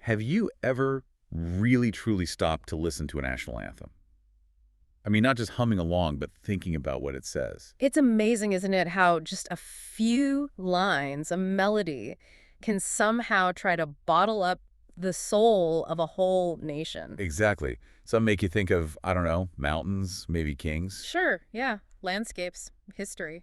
Have you ever really truly stopped to listen to a national anthem? I mean, not just humming along, but thinking about what it says. It's amazing, isn't it, how just a few lines, a melody, can somehow try to bottle up the soul of a whole nation. Exactly. Some make you think of, I don't know, mountains, maybe kings. Sure, yeah. Landscapes, history.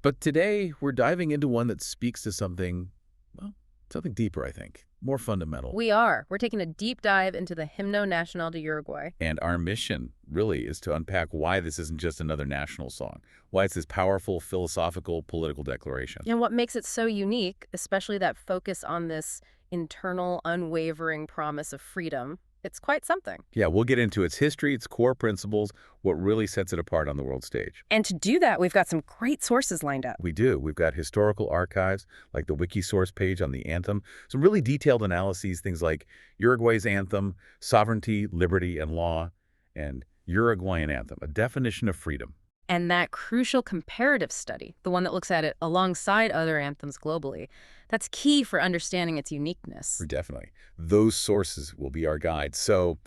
But today, we're diving into one that speaks to something, well, something deeper, I think. More fundamental. We are. We're taking a deep dive into the Himno Nacional de Uruguay. And our mission, really, is to unpack why this isn't just another national song, why it's this powerful, philosophical, political declaration. And what makes it so unique, especially that focus on this internal, unwavering promise of freedom, it's quite something. Yeah, we'll get into its history, its core principles, what really sets it apart on the world stage. And to do that, we've got some great sources lined up. We do. We've got historical archives, like the wiki source page on the anthem, some really detailed analyses, things like Uruguay's anthem, sovereignty, liberty, and law, and Uruguayan anthem, a definition of freedom. And that crucial comparative study, the one that looks at it alongside other anthems globally, that's key for understanding its uniqueness. Definitely. Those sources will be our guide. So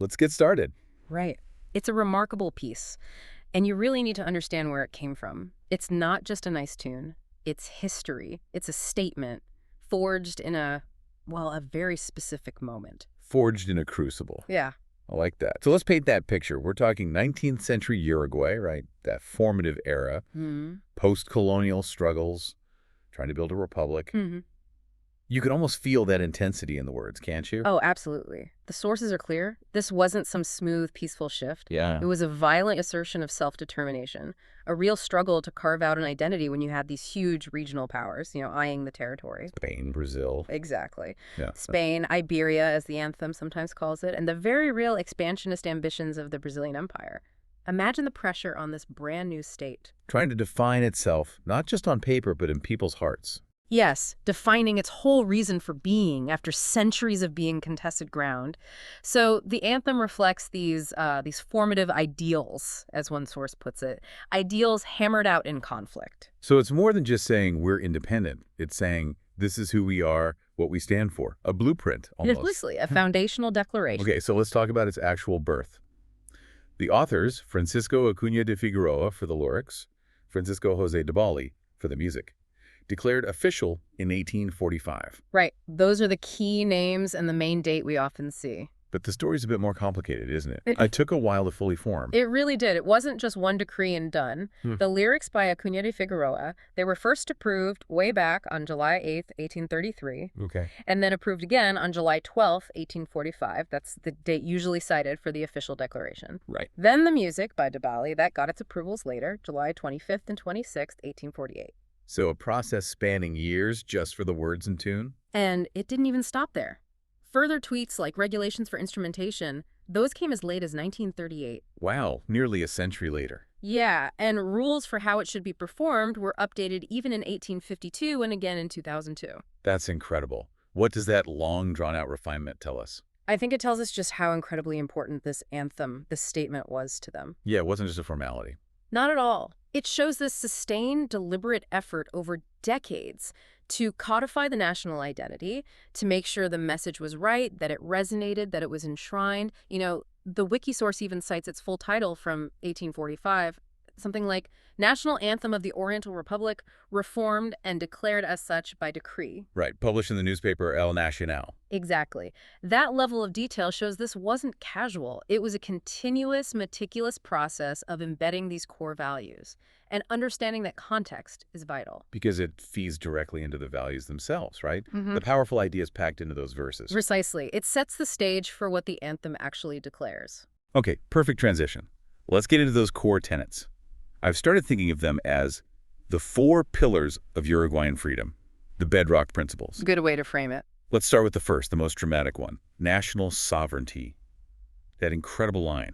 let's get started. Right. It's a remarkable piece, and you really need to understand where it came from. It's not just a nice tune. It's history. It's a statement forged in a very specific moment. Forged in a crucible. Yeah. I like that. So let's paint that picture. We're talking 19th century Uruguay, right? That formative era, post-colonial struggles, trying to build a republic. You can almost feel that intensity in the words, can't you? Oh, absolutely. The sources are clear. This wasn't some smooth, peaceful shift. Yeah. It was a violent assertion of self-determination, a real struggle to carve out an identity when you had these huge regional powers, eyeing the territory. Spain, Brazil. Exactly. Yeah. Spain, Iberia, as the anthem sometimes calls it, and the very real expansionist ambitions of the Brazilian Empire. Imagine the pressure on this brand new state. Trying to define itself, not just on paper, but in people's hearts. Yes, defining its whole reason for being after centuries of being contested ground. So the anthem reflects these formative ideals, as one source puts it, ideals hammered out in conflict. So it's more than just saying we're independent. It's saying this is who we are, what we stand for. A blueprint, almost. Loosely, a foundational declaration. Okay, so let's talk about its actual birth. The authors, Francisco Acuña de Figueroa for the lyrics, Francisco José de Bali for the music, declared official in 1845. Right. Those are the key names and the main date we often see. But the story's a bit more complicated, isn't it? It took a while to fully form. It really did. It wasn't just one decree and done. The lyrics by Acuña de Figueroa, they were first approved way back on July 8th, 1833. Okay. And then approved again on July 12th, 1845. That's the date usually cited for the official declaration. Right. Then the music by de Bali, that got its approvals later, July 25th and 26th, 1848. So a process spanning years just for the words and tune? And it didn't even stop there. Further tweaks like regulations for instrumentation, those came as late as 1938. Wow, nearly a century later. Yeah, and rules for how it should be performed were updated even in 1852 and again in 2002. That's incredible. What does that long, drawn-out refinement tell us? I think it tells us just how incredibly important this anthem, this statement was to them. Yeah, it wasn't just a formality. Not at all. It shows this sustained, deliberate effort over decades to codify the national identity, to make sure the message was right, that it resonated, that it was enshrined. The Wikisource even cites its full title from 1845, something like National Anthem of the Oriental Republic, reformed and declared as such by decree. Right, published in the newspaper El Nacional. Exactly. That level of detail shows this wasn't casual. It was a continuous, meticulous process of embedding these core values. And understanding that context is vital. Because it feeds directly into the values themselves, right? The powerful ideas packed into those verses. Precisely. It sets the stage for what the anthem actually declares. Okay, perfect transition. Let's get into those core tenets. I've started thinking of them as the 4 pillars of Uruguayan freedom, the bedrock principles. Good way to frame it. Let's start with the first, the most dramatic one, national sovereignty. That incredible line,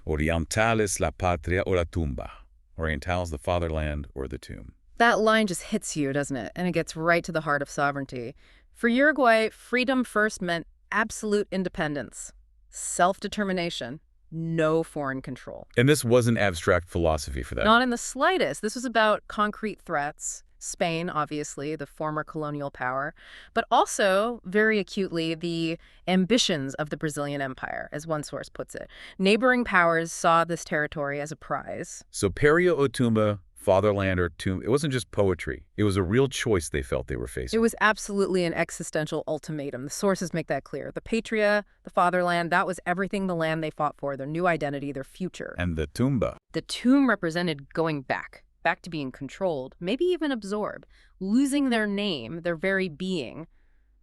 Oriental es la patria o la tumba. Oriental's the fatherland or the tomb. That line just hits you, doesn't it? And it gets right to the heart of sovereignty. For Uruguay, freedom first meant absolute independence, self-determination, no foreign control. And this wasn't abstract philosophy for that. Not in the slightest. This was about concrete threats, Spain, obviously, the former colonial power, but also, very acutely, the ambitions of the Brazilian Empire, as one source puts it. Neighboring powers saw this territory as a prize. So Pátria ou Tumba, fatherland or tomb, it wasn't just poetry. It was a real choice they felt they were facing. It was absolutely an existential ultimatum. The sources make that clear. The patria, the fatherland, that was everything the land they fought for, their new identity, their future. And the tumba. The tomb represented going back to being controlled, maybe even absorbed, losing their name, their very being,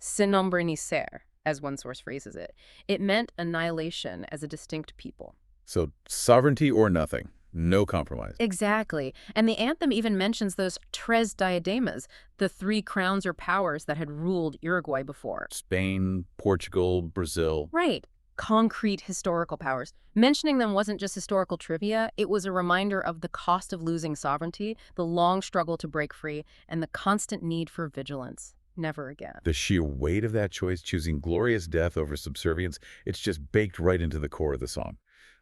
sin nombre ni ser, as one source phrases it. It meant annihilation as a distinct people. So sovereignty or nothing. No compromise. Exactly. And the anthem even mentions those tres diademas, the 3 crowns or powers that had ruled Uruguay before. Spain, Portugal, Brazil. Right. Concrete historical powers. Mentioning them wasn't just historical trivia, it was a reminder of the cost of losing sovereignty, the long struggle to break free, and the constant need for vigilance. Never again. The sheer weight of that choice, choosing glorious death over subservience, it's just baked right into the core of the song.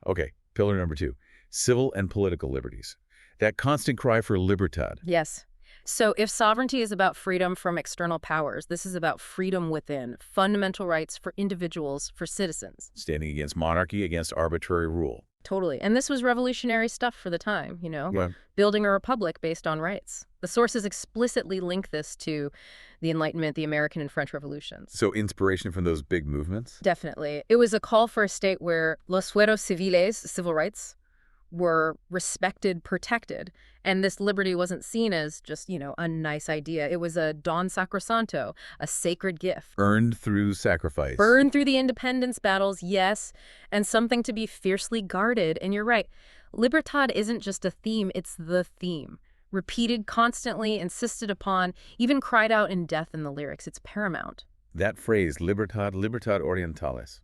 Okay, pillar number 2, civil and political liberties. That constant cry for libertad. Yes. So if sovereignty is about freedom from external powers, this is about freedom within, fundamental rights for individuals, for citizens. Standing against monarchy, against arbitrary rule. Totally. And this was revolutionary stuff for the time, Yeah. building a republic based on rights. The sources explicitly link this to the Enlightenment, the American and French revolutions. So inspiration from those big movements? Definitely. It was a call for a state where los fueros civiles, civil rights, were respected, protected, and this liberty wasn't seen as just, a nice idea. It was a don sacrosanto, a sacred gift. Earned through sacrifice. Burned through the independence battles, yes, and something to be fiercely guarded. And you're right, libertad isn't just a theme, it's the theme. Repeated constantly, insisted upon, even cried out in death in the lyrics. It's paramount. That phrase, libertad, libertad orientalis,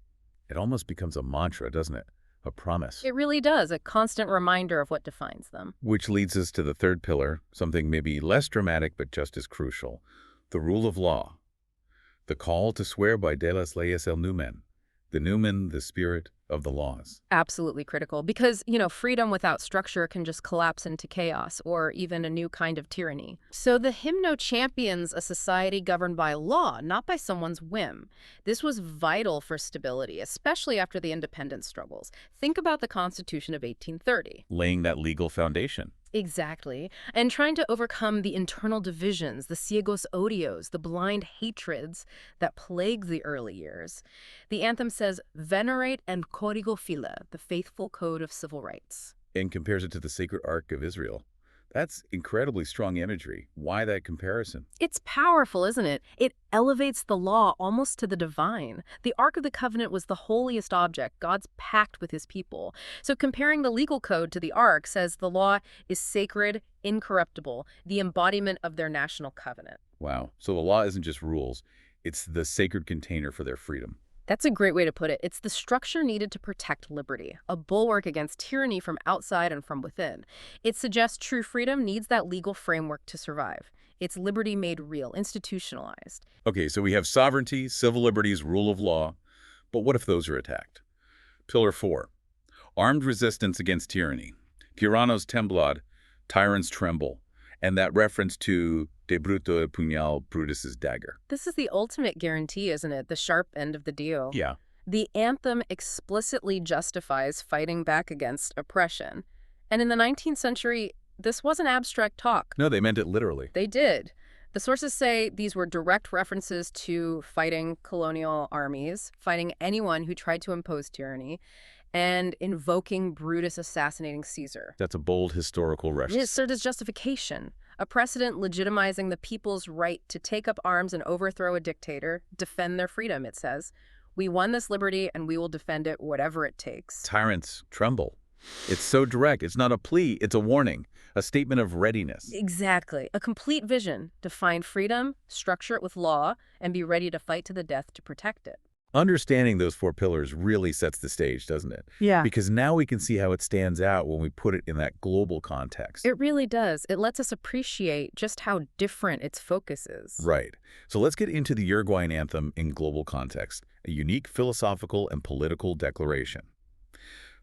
it almost becomes a mantra, doesn't it? A promise. It really does, a constant reminder of what defines them. Which leads us to the third pillar, something maybe less dramatic but just as crucial, the rule of law. The call to swear by de las leyes el numen, the numen, the spirit of the laws. Absolutely critical, because, freedom without structure can just collapse into chaos or even a new kind of tyranny. So the hymno champions a society governed by law, not by someone's whim. This was vital for stability, especially after the independence struggles. Think about the Constitution of 1830. Laying that legal foundation. Exactly. And trying to overcome the internal divisions, the ciegos odios, the blind hatreds that plagued the early years. The anthem says, venerate and código fila, the faithful code of civil rights. And compares it to the sacred ark of Israel. That's incredibly strong imagery. Why that comparison? It's powerful, isn't it? It elevates the law almost to the divine. The Ark of the Covenant was the holiest object, God's pact with his people. So comparing the legal code to the Ark says the law is sacred, incorruptible, the embodiment of their national covenant. Wow. So the law isn't just rules. It's the sacred container for their freedom. That's a great way to put it. It's the structure needed to protect liberty, a bulwark against tyranny from outside and from within. It suggests true freedom needs that legal framework to survive. It's liberty made real, institutionalized. Okay, so we have sovereignty, civil liberties, rule of law. But what if those are attacked? Pillar 4, armed resistance against tyranny. Tyrannos temblad, tyrants tremble. And that reference to de bruto puñal, Brutus's dagger. This is the ultimate guarantee, isn't it? The sharp end of the deal. Yeah. The anthem explicitly justifies fighting back against oppression. And in the 19th century, this wasn't abstract talk. No, they meant it literally. They did. The sources say these were direct references to fighting colonial armies, fighting anyone who tried to impose tyranny, and invoking Brutus assassinating Caesar. That's a bold historical reference. It served as justification, a precedent legitimizing the people's right to take up arms and overthrow a dictator, defend their freedom, it says. We won this liberty and we will defend it whatever it takes. Tyrants tremble. It's so direct. It's not a plea. It's a warning, a statement of readiness. Exactly. A complete vision. Define freedom, structure it with law, and be ready to fight to the death to protect it. Understanding those 4 pillars really sets the stage, doesn't it? Yeah. Because now we can see how it stands out when we put it in that global context. It really does. It lets us appreciate just how different its focus is. Right. So let's get into the Uruguayan anthem in global context, a unique philosophical and political declaration.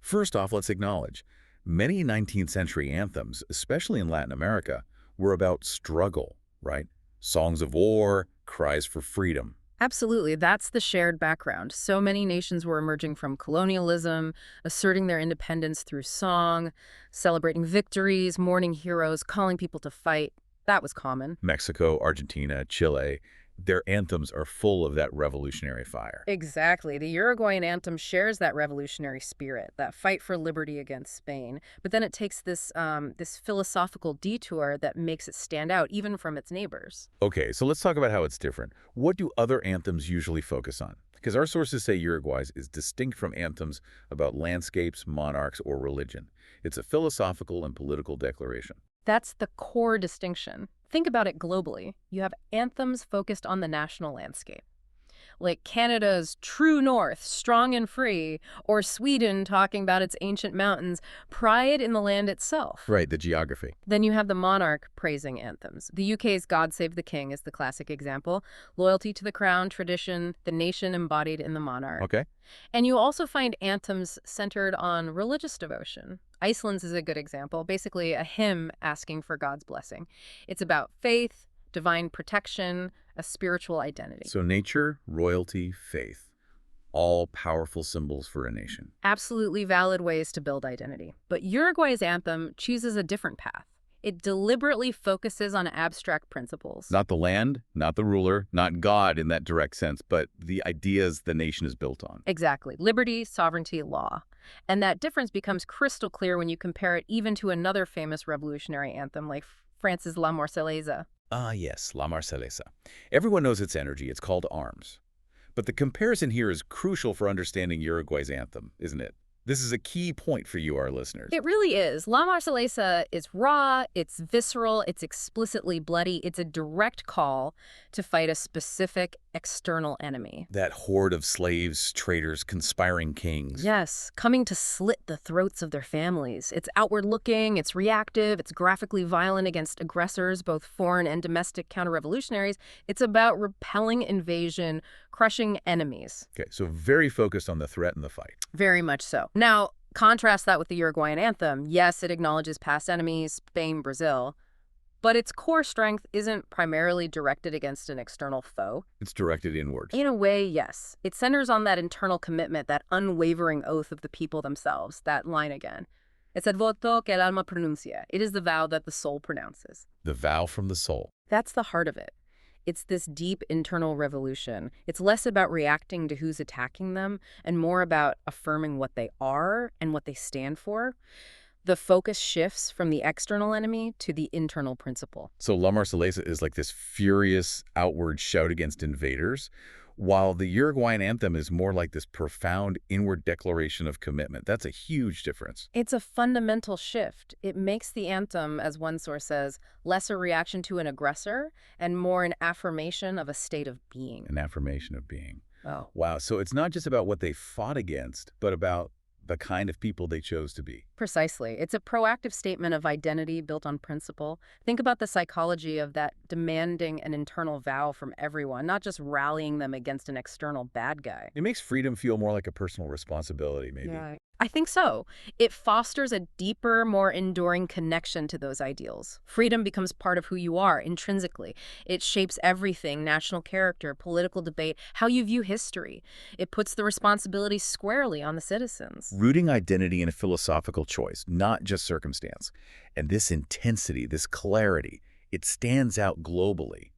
First off, let's acknowledge, many 19th century anthems, especially in Latin America, were about struggle, right? Songs of war, cries for freedom. Absolutely, that's the shared background. So many nations were emerging from colonialism, asserting their independence through song, celebrating victories, mourning heroes, calling people to fight. That was common. Mexico, Argentina, Chile, their anthems are full of that revolutionary fire. Exactly. The Uruguayan anthem shares that revolutionary spirit, that fight for liberty against Spain. But then it takes this philosophical detour that makes it stand out, even from its neighbors. Okay, so let's talk about how it's different. What do other anthems usually focus on? Because our sources say Uruguay's is distinct from anthems about landscapes, monarchs, or religion. It's a philosophical and political declaration. That's the core distinction. Think about it globally. You have anthems focused on the national landscape, like Canada's True North, Strong and Free, or Sweden talking about its ancient mountains, pride in the land itself. Right, the geography. Then you have the monarch praising anthems. The UK's God Save the King is the classic example. Loyalty to the crown, tradition, the nation embodied in the monarch. Okay. And you also find anthems centered on religious devotion. Iceland's is a good example, basically a hymn asking for God's blessing. It's about faith, divine protection, a spiritual identity. So nature, royalty, faith, all powerful symbols for a nation. Absolutely valid ways to build identity. But Uruguay's anthem chooses a different path. It deliberately focuses on abstract principles. Not the land, not the ruler, not God in that direct sense, but the ideas the nation is built on. Exactly. Liberty, sovereignty, law. And that difference becomes crystal clear when you compare it even to another famous revolutionary anthem like France's La Marseillaise. Ah, yes, La Marseillaise. Everyone knows its energy. It's called arms. But the comparison here is crucial for understanding Uruguay's anthem, isn't it? This is a key point for you, our listeners. It really is. La Marseillaise is raw, it's visceral, it's explicitly bloody. It's a direct call to fight a specific external enemy. That horde of slaves, traitors, conspiring kings. Yes, coming to slit the throats of their families. It's outward-looking, it's reactive, it's graphically violent against aggressors, both foreign and domestic counter-revolutionaries. It's about repelling invasion, crushing enemies. Okay, so very focused on the threat and the fight. Very much so. Now, contrast that with the Uruguayan anthem. Yes, it acknowledges past enemies, Spain, Brazil, but its core strength isn't primarily directed against an external foe. It's directed inwards. In a way, yes. It centers on that internal commitment, that unwavering oath of the people themselves, that line again. Es el voto que el alma pronuncia. It is the vow that the soul pronounces. The vow from the soul. That's the heart of it. It's this deep internal revolution. It's less about reacting to who's attacking them and more about affirming what they are and what they stand for. The focus shifts from the external enemy to the internal principle. So La Marseillaise is like this furious outward shout against invaders, while the Uruguayan anthem is more like this profound inward declaration of commitment. That's a huge difference. It's a fundamental shift. It makes the anthem, as one source says, less a reaction to an aggressor and more an affirmation of a state of being. An affirmation of being. Oh. Wow, so it's not just about what they fought against, but about the kind of people they chose to be. Precisely. It's a proactive statement of identity built on principle. Think about the psychology of that demanding an internal vow from everyone, not just rallying them against an external bad guy. It makes freedom feel more like a personal responsibility, maybe. Yeah. I think so. It fosters a deeper, more enduring connection to those ideals. Freedom becomes part of who you are intrinsically. It shapes everything, national character, political debate, how you view history. It puts the responsibility squarely on the citizens. Rooting identity in a philosophical choice, not just circumstance. And this intensity, this clarity, it stands out globally.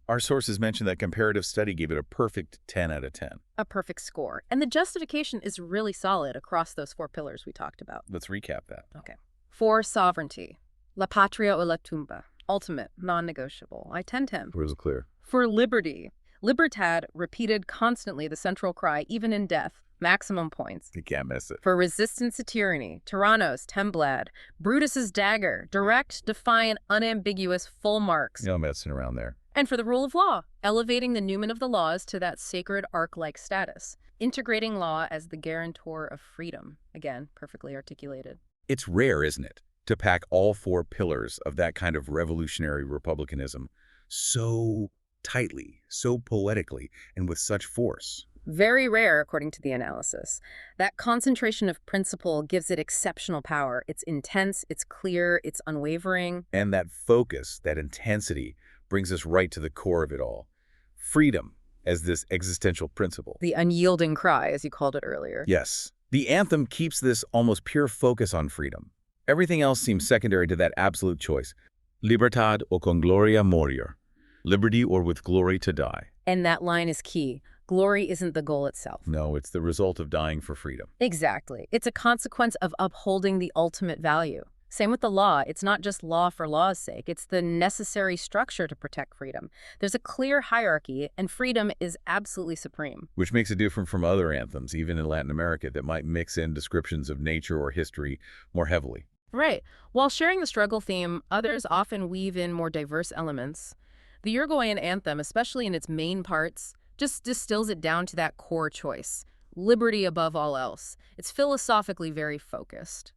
Our sources mention that comparative study gave it a perfect 10 out of 10. A perfect score. And the justification is really solid across those four pillars we talked about. Let's recap that. Okay. For sovereignty, la patria o la tumba, ultimate, non-negotiable. I tend him. Crystal clear. For liberty, libertad, repeated constantly, the central cry, even in death, maximum points. You can't miss it. For resistance to tyranny, tyrannos, temblad, Brutus's dagger, direct, defiant, unambiguous, full marks. No messing around there. And for the rule of law, elevating the numen of the laws to that sacred ark-like status, integrating law as the guarantor of freedom. Again, perfectly articulated. It's rare, isn't it, to pack all four pillars of that kind of revolutionary republicanism so tightly, so poetically, and with such force. Very rare, according to the analysis. That concentration of principle gives it exceptional power. It's intense, it's clear, it's unwavering. And that focus, that intensity, brings us right to the core of it all. Freedom as this existential principle. The unyielding cry, as you called it earlier. Yes. The anthem keeps this almost pure focus on freedom. Everything else seems secondary to that absolute choice. Libertad o con gloria morir. Liberty or with glory to die. And that line is key. Glory isn't the goal itself. No, it's the result of dying for freedom. Exactly. It's a consequence of upholding the ultimate value. Same with the law. It's not just law for law's sake. It's the necessary structure to protect freedom. There's a clear hierarchy, and freedom is absolutely supreme. Which makes it different from other anthems, even in Latin America, that might mix in descriptions of nature or history more heavily. Right. While sharing the struggle theme, others often weave in more diverse elements. The Uruguayan anthem, especially in its main parts, just distills it down to that core choice. Liberty above all else. It's philosophically very focused.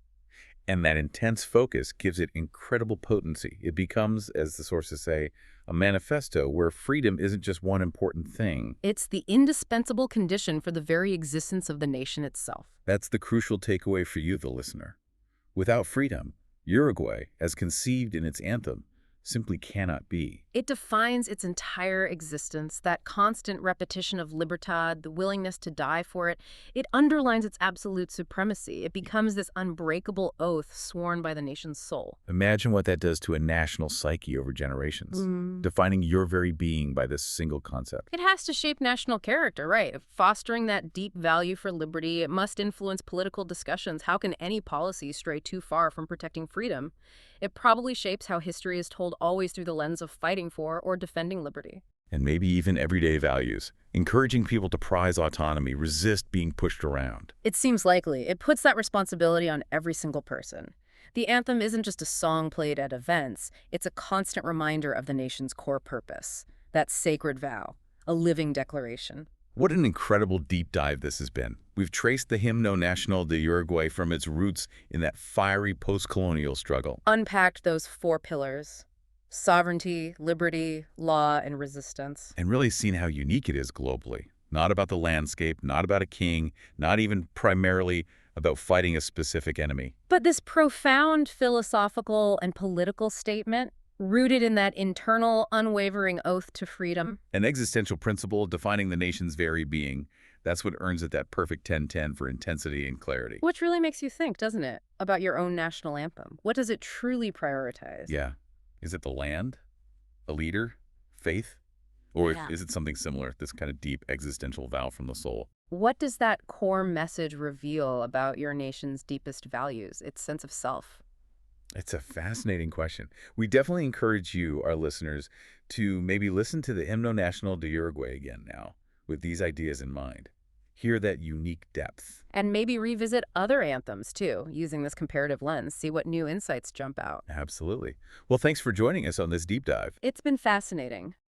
And that intense focus gives it incredible potency. It becomes, as the sources say, a manifesto where freedom isn't just one important thing. It's the indispensable condition for the very existence of the nation itself. That's the crucial takeaway for you, the listener. Without freedom, Uruguay, as conceived in its anthem, simply cannot be. It defines its entire existence, that constant repetition of libertad, the willingness to die for it. It underlines its absolute supremacy. It becomes this unbreakable oath sworn by the nation's soul. Imagine what that does to a national psyche over generations, defining your very being by this single concept. It has to shape national character, right? Fostering that deep value for liberty, it must influence political discussions. How can any policy stray too far from protecting freedom? It probably shapes how history is told, always through the lens of fighting for or defending liberty. And maybe even everyday values, encouraging people to prize autonomy, resist being pushed around. It seems likely. It puts that responsibility on every single person. The anthem isn't just a song played at events. It's a constant reminder of the nation's core purpose, that sacred vow, a living declaration. What an incredible deep dive this has been. We've traced the Himno Nacional de Uruguay from its roots in that fiery post-colonial struggle. Unpacked those four pillars: sovereignty, liberty, law, and resistance. And really seen how unique it is globally. Not about the landscape, not about a king, not even primarily about fighting a specific enemy. But this profound philosophical and political statement, rooted in that internal, unwavering oath to freedom. An existential principle defining the nation's very being. That's what earns it that perfect 10-10 for intensity and clarity. Which really makes you think, doesn't it, about your own national anthem? What does it truly prioritize? Yeah. Is it the land? A leader? Faith? Or Yeah. is it something similar, this kind of deep existential vow from the soul? What does that core message reveal about your nation's deepest values, its sense of self? It's a fascinating question. We definitely encourage you, our listeners, to maybe listen to the Himno Nacional de Uruguay again now, with these ideas in mind. Hear that unique depth. And maybe revisit other anthems, too, using this comparative lens, see what new insights jump out. Absolutely. Well, thanks for joining us on this deep dive. It's been fascinating.